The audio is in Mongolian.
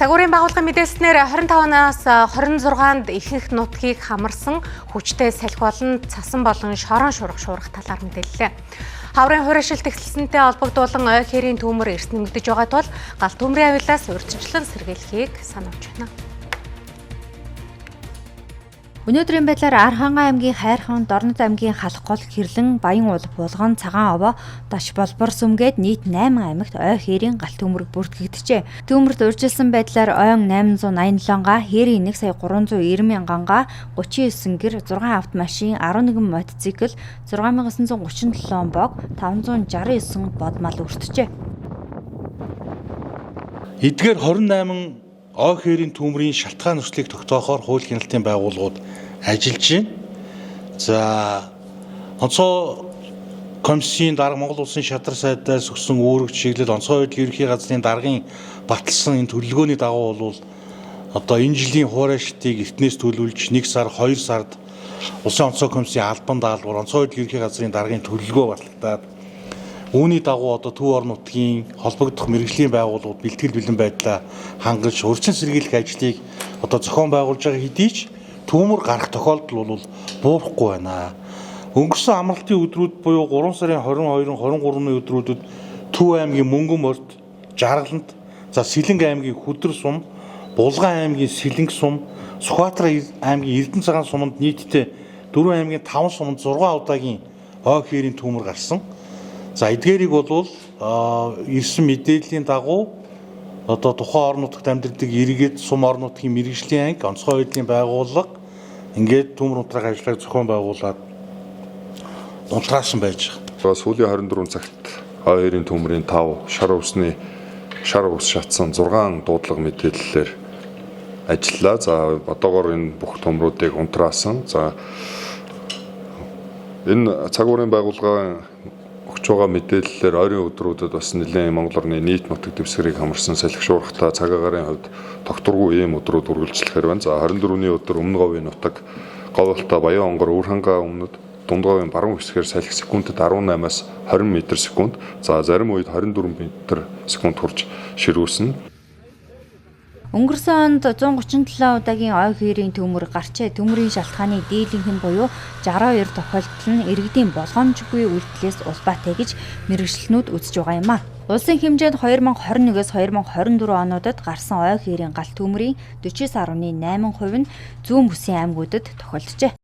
Цагуурийн байгууллагын мэдээлснээр 25-наас 26-нд ихэнх нутгийг хамарсан хүчтэй салхи болон цасан болон шорон шуурах талаар мэдээллээ. Хаврын хуурайшилт эхэлсэнтэй холбогдуулан ой хэрийн түүмэр эрс нэмэгдэж байгаа тул галт төмрийн авилаас урьдчилан сэргийлэхийг сануулж байна. Өнөөдрийн байдлаар Архангай аймгийн Хайрхан, Дорнод аймгийн Халхгол, Хэрлэн, Баян ул, Булган, Цагаан овоо, Даш болбор сүмгээд нийт 8 аймагт ой хэрийн галт төмөрг бүртгэгдэжээ. Төмөрт урьдчилсан байдлаар ойн 887 га, хэрийн 1 сая 390 мянган га, 39 гэр, 6 автомашин, 11 мотоцикл, 6937 бог, 569 бод мал өртжээ. Эдгээр 28 ой хэрийн түүмрийн шалтгаан нөхцөлийг тогтоохоор хууль хяналтын байгууллагууд ажиллаж байна. За онцгой комиссийн дарга Монгол Улсын шадар сайдаас өгсөн үүрэг чиглэл онцгой байдлын ерөнхий газрын даргын баталсан энэ төлөвлөгөөний дагуу бол одоо энэ жилийн хуурайшилтыг эртнээс төлөвлөж 1 сар 2 сард Улсын онцгой комиссийн албан даалгавар онцгой байдлын ерөнхий газрын даргын төлөвлөгөө баталтаад үүний дагуу одоо төв орон нутгийн холбогдох мэргэжлийн байгууллагууд бэлтгэл бэлэн байдлаа хангаж урьдчилан сэргийлэх ажлыг одоо зохион байгуулж байгаа хэдий ч түүмэр гарах тохиолдол бол буурахгүй байна. Өнгөрсөн амралтын өдрүүд буюу 3 сарын 22-23-ны өдрүүдэд Төв аймгийн Мөнгөн морьт, Жаргалант, за Сэлэнг аймгийн Хөдөр сум, Булган аймгийн Сэлэнг сум, Сүхбаатар аймгийн Эрдэнэ цагаан суманд нийтдээ 4 аймгийн 5 суманд 6 удаагийн ой хэрийн түүмэр гарсан. За эдгээрийг бол ирсэн мэдээллийн дагуу одоо тухайн орон нутагт амьдардаг иргэд сум орон нутгийн мэргэжлийн анги онцгой байдлын байгууллага ингээд төмөр унтраах ажлыг зохион байгуулад унтраасан байж байгаа. Сүүлийн 24 цагт ой хэрийн төмрийн 5 шар ус шатсан 6 дуудлага мэдээллээр ажиллаа. За одоогоор энэ бүх төмрүүдийг унтраасан. За энэ цагуурийн байгууллагын өгч байгаа мэдээллээр ойрын өдрүүдэд бас нэлээд Монгол орны нийт нутаг дэвсгэрийг хамарсан салхи шуурхтай цаг агаарын хувьд тогтворгүй ийм өдрүүд үргэлжлэхээр байна. За 24-ний өдөр Өмнө говийн нутаг Говьлта, Баян онгор, Үрхангай өмнөд Дунд говийн баруун хэсгээр салхи секундэд 18-аас 20 м/сек. За зарим үед 24 м/сек хүрч ширүүрснэ. Өнгөрсөн онд 137 удаагийн ой хэрийн төмөр гарчээ. Төмрийн шалтгааны дийлэнх нь буюу 62 тохиолдол нь иргэдийн болгоомжгүй үйлдэлээс улбаатай гэж мэргэжлэнүүд үзэж байгаа юм а. Улсын хэмжээнд 2021-с 2024 онуудад гарсан ой хэрийн галт төмрийн 49.8% нь зүүн бүсийн аймагуудад тохиолджээ.